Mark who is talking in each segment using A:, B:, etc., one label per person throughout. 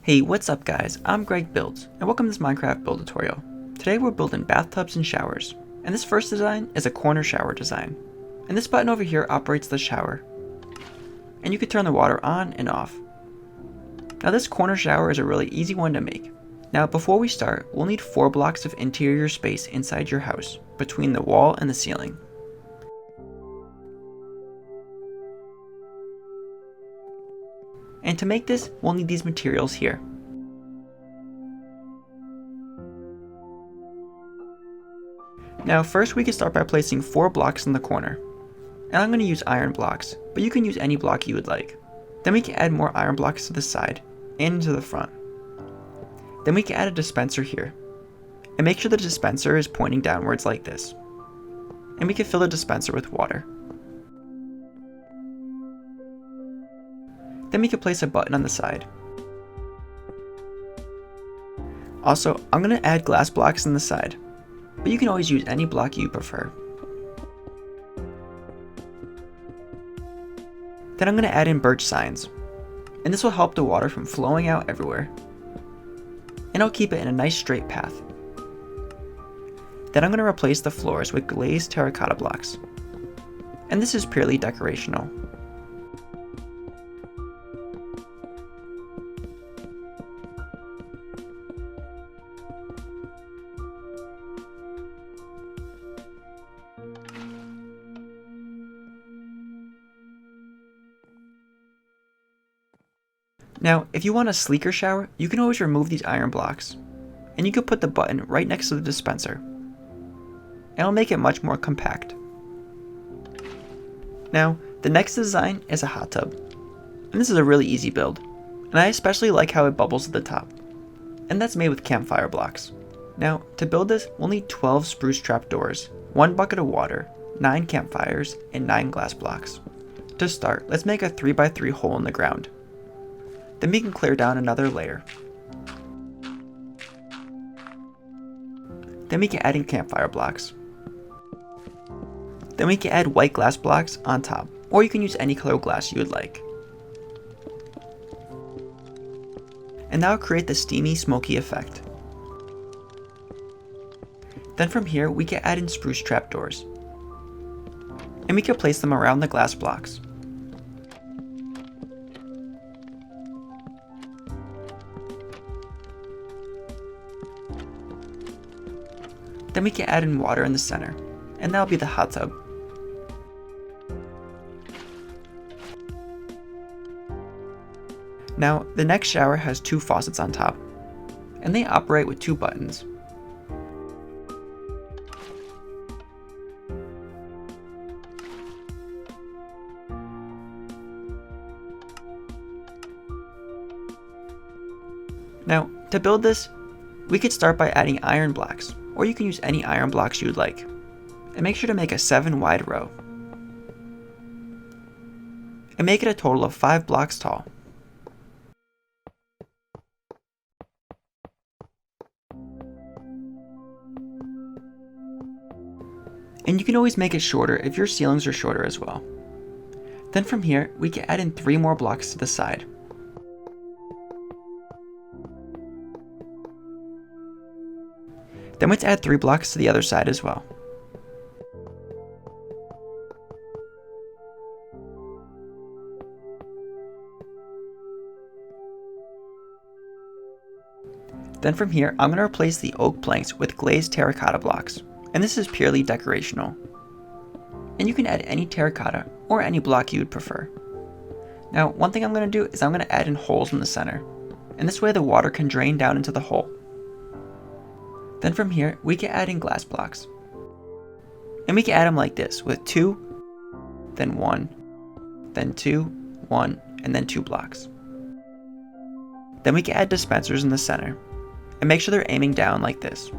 A: Hey, what's up guys? I'm Greg Builds, and welcome to this Minecraft build tutorial. Today we're building bathtubs and showers, and this first design is a corner shower design. And this button over here operates the shower, and you can turn the water on and off. Now this corner shower is a really easy one to make. Now before we start, we'll need 4 blocks of interior space inside your house, between the wall and the ceiling. And to make this, we'll need these materials here. Now first we can start by placing 4 blocks in the corner. And I'm going to use iron blocks, but you can use any block you would like. Then we can add more iron blocks to the side and to the front. Then we can add a dispenser here. And make sure the dispenser is pointing downwards like this. And we can fill the dispenser with water. Then we can place a button on the side. Also, I'm going to add glass blocks on the side, but you can always use any block you prefer. Then I'm going to add in birch signs, and this will help the water from flowing out everywhere. And I'll keep it in a nice straight path. Then I'm going to replace the floors with glazed terracotta blocks, and this is purely decorational. Now, if you want a sleeker shower, you can always remove these iron blocks, and you can put the button right next to the dispenser. It'll make it much more compact. Now, the next design is a hot tub, and this is a really easy build, and I especially like how it bubbles at the top, and that's made with campfire blocks. Now, to build this, we'll need 12 spruce trap doors, 1 bucket of water, 9 campfires, and 9 glass blocks. To start, let's make a 3x3 hole in the ground. Then we can clear down another layer. Then we can add in campfire blocks. Then we can add white glass blocks on top, or you can use any color glass you would like. And that will create the steamy, smoky effect. Then from here, we can add in spruce trapdoors. And we can place them around the glass blocks. Then we can add in water in the center, and that'll be the hot tub. Now, the next shower has 2 faucets on top, and they operate with 2 buttons. Now, to build this, we could start by adding iron blocks, or you can use any iron blocks you would like. And make sure to make a 7 wide row. And make it a total of 5 blocks tall. And you can always make it shorter if your ceilings are shorter as well. Then from here, we can add in 3 more blocks to the side. Then let's add 3 blocks to the other side as well. Then from here, I'm going to replace the oak planks with glazed terracotta blocks, and this is purely decorational. And you can add any terracotta or any block you would prefer. Now, one thing I'm going to do is I'm going to add in holes in the center, and this way the water can drain down into the hole. Then from here, we can add in glass blocks. And we can add them like this, with 2, then 1, then 2, 1, and then 2 blocks. Then we can add dispensers in the center, and make sure they're aiming down like this.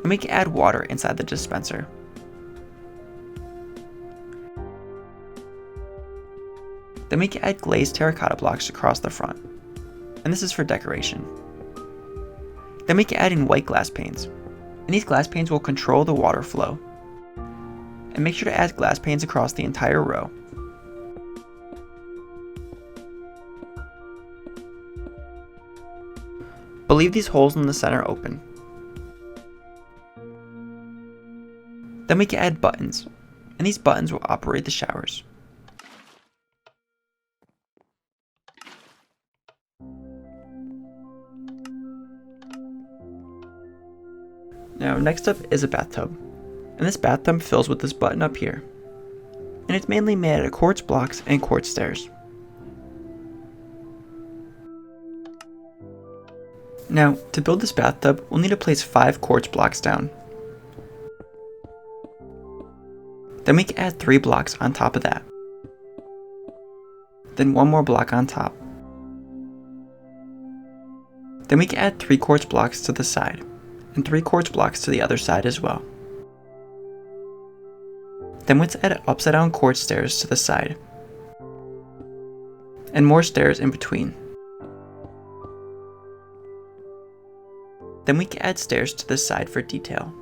A: And we can add water inside the dispenser. Then we can add glazed terracotta blocks across the front. And this is for decoration. Then we can add in white glass panes, and these glass panes will control the water flow. And make sure to add glass panes across the entire row. but leave these holes in the center open. Then we can add buttons, and these buttons will operate the showers. Now next up is a bathtub, and this bathtub fills with this button up here, and it's mainly made out of quartz blocks and quartz stairs. Now to build this bathtub, we'll need to place 5 quartz blocks down. Then we can add 3 blocks on top of that. Then 1 more block on top. Then we can add 3 quartz blocks to the side, and 3 quartz blocks to the other side as well. Then let's add upside down quartz stairs to the side, and more stairs in between. Then we can add stairs to the side for detail.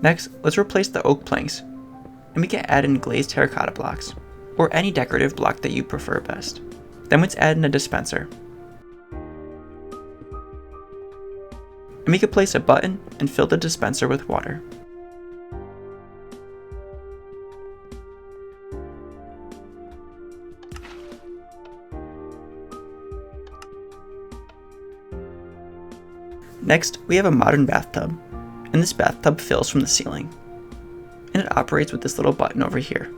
A: Next, let's replace the oak planks, and we can add in glazed terracotta blocks, or any decorative block that you prefer best. Then let's add in a dispenser. And we can place a button and fill the dispenser with water. Next, we have a modern bathtub, and this bathtub fills from the ceiling, and it operates with this little button over here.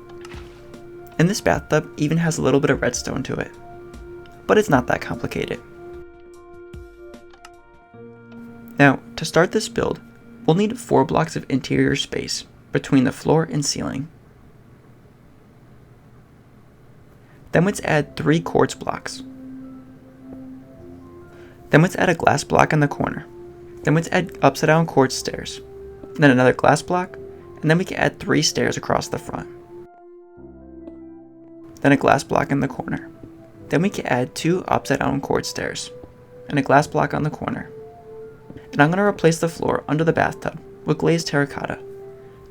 A: And this bathtub even has a little bit of redstone to it, but it's not that complicated. Now, to start this build, we'll need 4 blocks of interior space between the floor and ceiling. Then let's add 3 quartz blocks. Then let's add a glass block in the corner. Then let's add upside down quartz stairs. Then another glass block, and then we can add 3 stairs across the front. Then a glass block in the corner. Then we can add 2 upside down quartz stairs, and a glass block on the corner. And I'm going to replace the floor under the bathtub with glazed terracotta.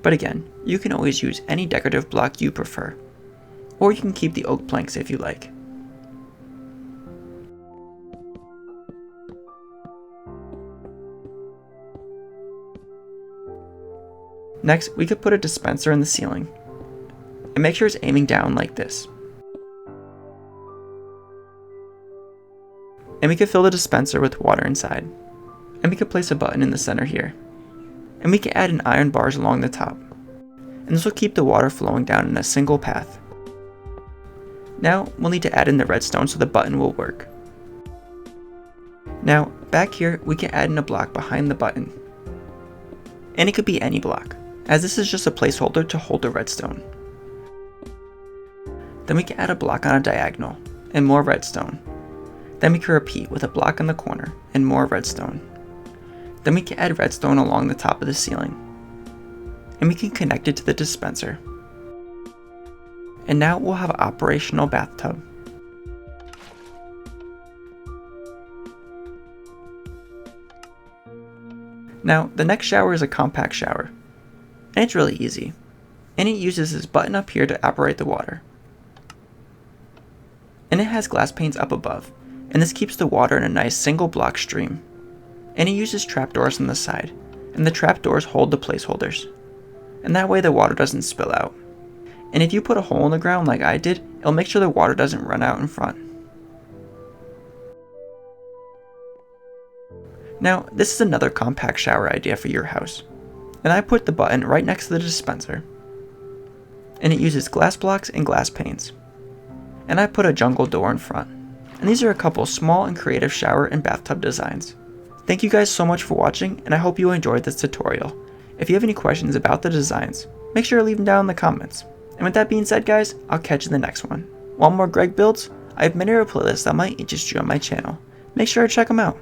A: But again, you can always use any decorative block you prefer, or you can keep the oak planks if you like. Next, we could put a dispenser in the ceiling, and make sure it's aiming down like this. And we could fill the dispenser with water inside. And we could place a button in the center here. And we can add in iron bars along the top. And this will keep the water flowing down in a single path. Now, we'll need to add in the redstone so the button will work. Now, back here, we can add in a block behind the button. And it could be any block, as this is just a placeholder to hold the redstone. Then we can add a block on a diagonal, and more redstone. Then we can repeat with a block in the corner, and more redstone. Then we can add redstone along the top of the ceiling. And we can connect it to the dispenser. And now we'll have an operational bathtub. Now, the next shower is a compact shower. And it's really easy. And it uses this button up here to operate the water. And it has glass panes up above, and this keeps the water in a nice single block stream. And it uses trapdoors on the side, and the trapdoors hold the placeholders. And that way the water doesn't spill out. And if you put a hole in the ground like I did, it'll make sure the water doesn't run out in front. Now, this is another compact shower idea for your house. And I put the button right next to the dispenser. And it uses glass blocks and glass panes. And I put a jungle door in front. And these are a couple small and creative shower and bathtub designs. Thank you guys so much for watching, and I hope you enjoyed this tutorial. If you have any questions about the designs, make sure to leave them down in the comments. And with that being said guys, I'll catch you in the next one. Want more Greg builds? I have many other playlists that might interest you on my channel. Make sure to check them out.